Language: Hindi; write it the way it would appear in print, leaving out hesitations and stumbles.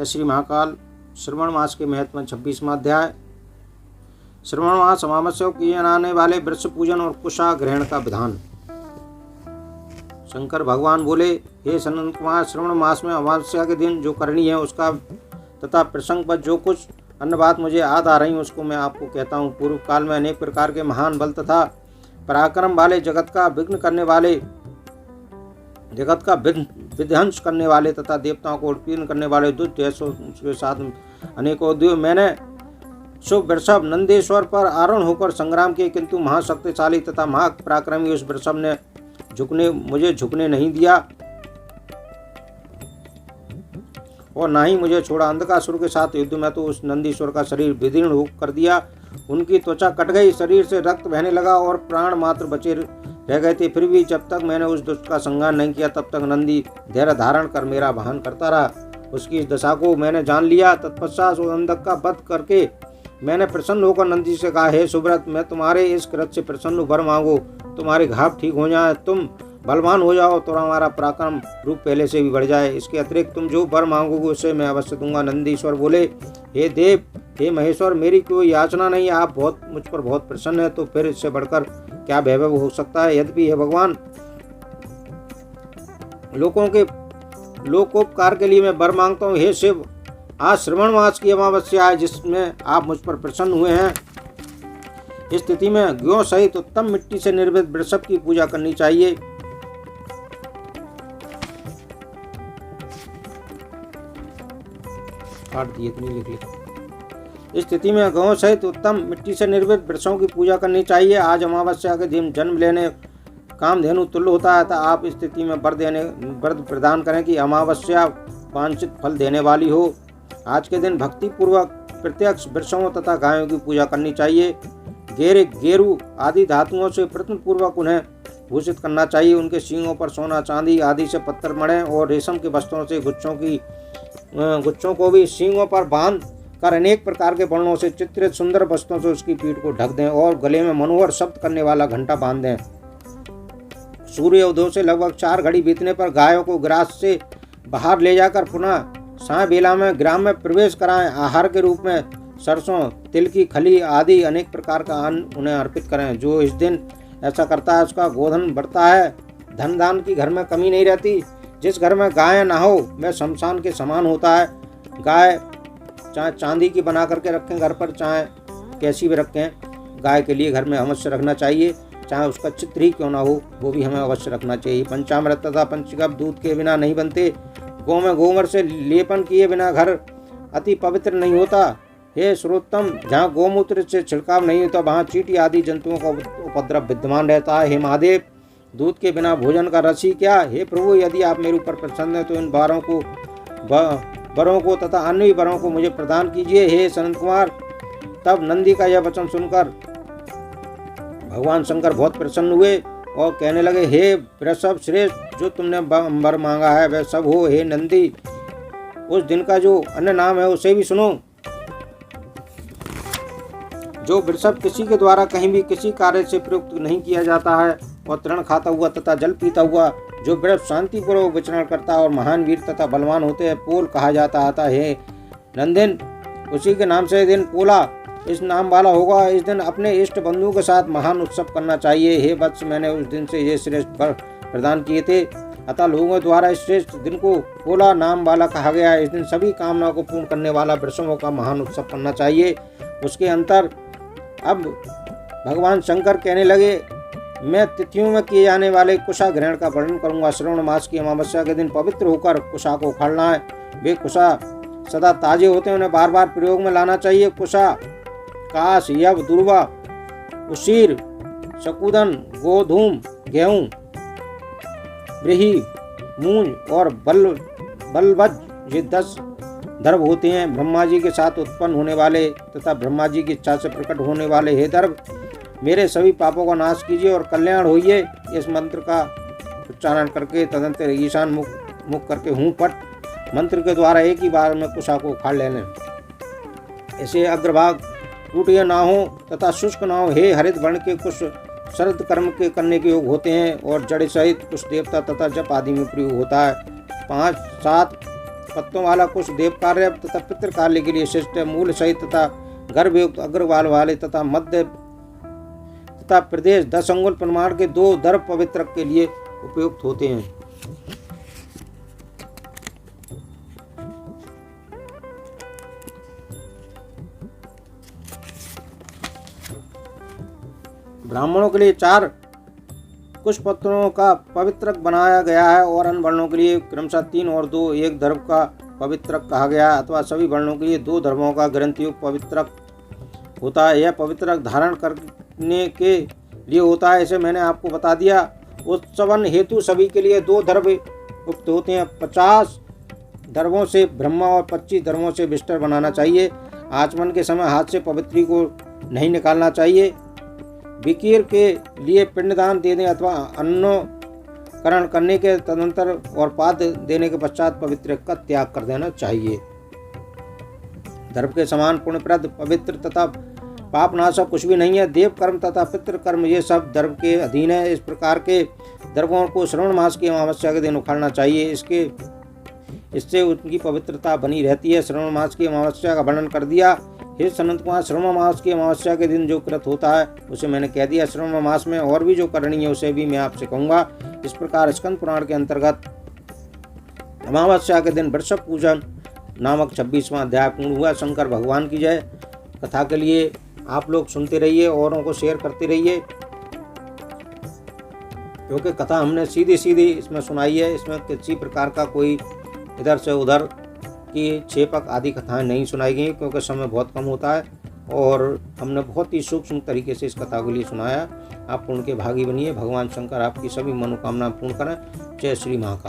श्री महाकाल। श्रवण मास के महत्व 26वां अध्याय। श्रवण मास अमावस्या को किए जाने वाले वृक्ष पूजन और कुशा ग्रहण का विधान। शंकर भगवान बोले, हे सनंद कुमार, श्रवण मास में अमावस्या के दिन जो करनी है उसका तथा प्रसंग पर जो कुछ अन्य बात मुझे याद आ रही उसको मैं आपको कहता हूँ। पूर्व काल में अनेक प्रकार के महान बल तथा पराक्रम वाले जगत का विध्वंस करने वाले तथा देवताओं को उत्पीड़न करने वाले दुष्ट उसके साथ अनेकों उद्योग मैंने शुभ वृषभ नंदेश्वर पर आरोहण होकर संग्राम किए, किंतु महाशक्तिशाली तथा महापराक्रमी उस वृषभ ने मुझे झुकने नहीं दिया और ना ही मुझे छोड़ा। अंधकासुर के साथ युद्ध में तो उस नंदीश्वर का शरीर विदीर्ण कर दिया, उनकी त्वचा कट गई, शरीर से रक्त बहने लगा और प्राण मात्र बचे रह गए थे। फिर भी जब तक मैंने उस दुष्ट का संहार नहीं किया तब तक नंदी धैर्य धारण कर मेरा वाहन करता रहा। उसकी इस दशा को मैंने जान लिया। तत्पश्चात उस अंधक का वध करके मैंने प्रसन्न होकर नंदी से कहा, हे सुब्रत, मैं तुम्हारे इस कृत्य से प्रसन्न वर मांगो, तुम्हारे घाव ठीक हो जाए, तुम बलवान हो जाओ, तो हमारा पराक्रम रूप पहले से भी बढ़ जाए। इसके अतिरिक्त तुम जो वर मांगोगे उसे मैं अवश्य दूंगा। नंदीश्वर बोले, हे देव, हे महेश्वर, मेरी कोई याचना नहीं, आप मुझ पर बहुत प्रसन्न है, तो फिर इससे बढ़कर क्या वैभव हो सकता है। यद्यपि हे भगवान, लोकोपकार के लिए मैं वर मांगता हूँ। हे शिव, आज श्रवण मास की अमावस्या है जिसमें आप मुझ पर प्रसन्न हुए हैं। इस स्थिति में ग्यों सहित उत्तम मिट्टी से निर्मित वृषभ की पूजा करनी चाहिए। इस स्थिति में गौ सहित उत्तम मिट्टी से निर्मित वृक्षों की पूजा करनी चाहिए। आज अमावस्या के दिन जन्म लेने कामधेनु तुल्य होता है, तो आप इस स्थिति में वर प्रदान करें कि अमावस्या वांछित फल देने वाली हो। आज के दिन भक्ति पूर्वक प्रत्यक्ष वृक्षों तथा गायों की पूजा करनी चाहिए। गेरू आदि धातुओं से प्रयत्न पूर्वक उन्हें भूषित करना चाहिए। उनके सींगों पर सोना चांदी आदि से पत्थर मणि और रेशम के वस्त्रों से गुच्छों को भी सींगों पर बांध कर अनेक प्रकार के वर्णों से चित्रित सुंदर वस्त्रों से उसकी पीठ को ढक दें और गले में मनोहर शब्द करने वाला घंटा बांध दें। सूर्य उदय से लगभग 4 घड़ी बीतने पर गायों को ग्रास से बाहर ले जाकर पुनः साय बेला में ग्राम में प्रवेश कराएं। आहार के रूप में सरसों, तिल की खली आदि अनेक प्रकार का अन्न उन्हें अर्पित करें। जो इस दिन ऐसा करता है उसका गोधन बढ़ता है, धन दान की घर में कमी नहीं रहती। जिस घर में गाय ना हो वह शमशान के समान होता है। गाय चाहे चांदी की बना करके रखें घर पर, चाहे कैसी भी रखें, गाय के लिए घर में अवश्य रखना चाहिए, चाहे उसका चित्र ही क्यों ना हो वो भी हमें अवश्य रखना चाहिए। पंचामृत तथा पंचगव्य दूध के बिना नहीं बनते। गौ में गोबर से लेपन किए बिना घर अति पवित्र नहीं होता। हे श्रोतम, जहाँ गोमूत्र से छिड़काव नहीं होता वहाँ चींटी आदि जंतुओं का उपद्रव विद्यमान रहता है। हे महादेव, दूध के बिना भोजन का रस ही क्या। हे प्रभु, यदि आप मेरे ऊपर प्रसन्न हैं तो इन वरों को तथा अन्य वरों को मुझे प्रदान कीजिए। हे सनंद कुमार, तब नंदी का यह वचन सुनकर भगवान शंकर बहुत प्रसन्न हुए और कहने लगे, हे वृषभ श्रेष्ठ, जो तुमने वर मांगा है वह सब हो। हे नंदी, उस दिन का जो अन्य नाम है उसे भी सुनो। जो वृषभ किसी के द्वारा कहीं भी किसी कार्य से प्रयुक्त नहीं किया जाता है और तृण खाता हुआ तथा जल पीता हुआ, जो वृक्ष शांतिपूर्वक विचरण करता है और महान वीर तथा बलवान होते हैं, पोल कहा जाता है। हे नंदन, उसी के नाम से दिन पोला इस नाम वाला होगा। इस दिन अपने इष्ट बंधुओं के साथ महान उत्सव करना चाहिए। हे वत्स, मैंने उस दिन से ये श्रेष्ठ वर प्रदान किए थे, अतः लोगों द्वारा इस श्रेष्ठ दिन को पोला नाम वाला कहा गया है। इस दिन सभी कामनाओं को पूर्ण करने वाला वृषभों का महान उत्सव करना चाहिए। उसके अंतर अब भगवान शंकर कहने लगे, मैं तिथियों में किए जाने वाले कुशा ग्रहण का वर्णन करूंगा। श्रवण मास की अमावस्या के दिन पवित्र होकर कुशा को उखाड़ना है। वे कुशा सदा ताजे होते हैं, उन्हें बार बार प्रयोग में लाना चाहिए। कुशा काश, यव, दुर्वा, उसीर, शकुदन, गोधूम, गेहूं, ब्रीही, मूंज और बलवज ये 10 दर्भ होते हैं। ब्रह्मा जी के साथ उत्पन्न होने वाले तथा ब्रह्मा जी की इच्छा से प्रकट होने वाले हे दर्भ, मेरे सभी पापों का नाश कीजिए और कल्याण होइए। इस मंत्र का उच्चारण करके तदंतर ईशान मुख करके हूँ पट मंत्र के द्वारा एक ही बार में कुशा को उखाड़ लेने। ऐसे अग्रभाग टूटिए ना हो तथा शुष्क ना हो। हे हरित वर्ण के कुश शरद कर्म के करने के योग होते हैं और जड़ सहित कुछ देवता तथा जप आदि में प्रयोग होता है। 5, 7 पत्तों वाला कुश देव कार्य तथा पितृ कार्य के लिए श्रेष्ठ है। मूल सहित तथा गर्भयुक्त अग्रवाल वाले तथा मध्य तथा प्रदेश 10 अंगुल प्रमाण के 2 दर्भ पवित्र के लिए उपयुक्त होते हैं। ब्राह्मणों के लिए 4 कुश पत्रों का पवित्रक बनाया गया है और अन्य वर्णों के लिए क्रमशः 3 और 2 1 दर्भ का पवित्रक कहा गया है, अथवा सभी वर्णों के लिए 2 दर्भों का ग्रंथियुक्त पवित्रक होता है। यह पवित्रक धारण करने के लिए होता है, इसे मैंने आपको बता दिया। उत्सवन हेतु सभी के लिए 2 दर्भ उक्त होते हैं। 50 दर्भों से ब्रह्मा और 25 दर्भों से बिस्तर बनाना चाहिए। आचमन के समय हाथ से पवित्री को नहीं निकालना चाहिए। विकीर के लिए पिंडदान देने अथवा अन्नकरण करने के तदनंतर और पाद्य देने के पश्चात पवित्र का त्याग कर देना चाहिए। दर्भ के समान पुण्यप्रद पवित्र तथा पापनाशक कुछ भी नहीं है। देव कर्म तथा पितृ कर्म ये सब दर्भ के अधीन है। इस प्रकार के दर्भों को श्रवण मास की अमावस्या के दिन उखाड़ना चाहिए। इससे उनकी पवित्रता बनी रहती है। श्रवण मास की अमावस्या का वर्णन कर दिया। हे सनंत कुमार, श्रवण मास की अमावस्या के दिन जो कृत होता है उसे मैंने कह दिया। श्रवण मास में और भी जो करनी है उसे भी मैं आपसे कहूँगा। इस प्रकार स्कंद पुराण के अंतर्गत अमावस्या के दिन वृषभ पूजन नामक 26वां अध्याय पूर्ण हुआ। शंकर भगवान की जय। कथा के लिए आप लोग सुनते रहिए, औरों को शेयर करते रहिए, क्योंकि कथा हमने सीधी सीधी इसमें सुनाई है। इसमें किसी प्रकार का कोई इधर से उधर की छेपक आदि कथाएं नहीं सुनाई गई, क्योंकि समय बहुत कम होता है और हमने बहुत ही सूक्ष्म तरीके से इस कथा के लिए सुनाया। आप पुण्य के भागी बनिए। भगवान शंकर आपकी सभी मनोकामना पूर्ण करें। जय श्री महाकाल।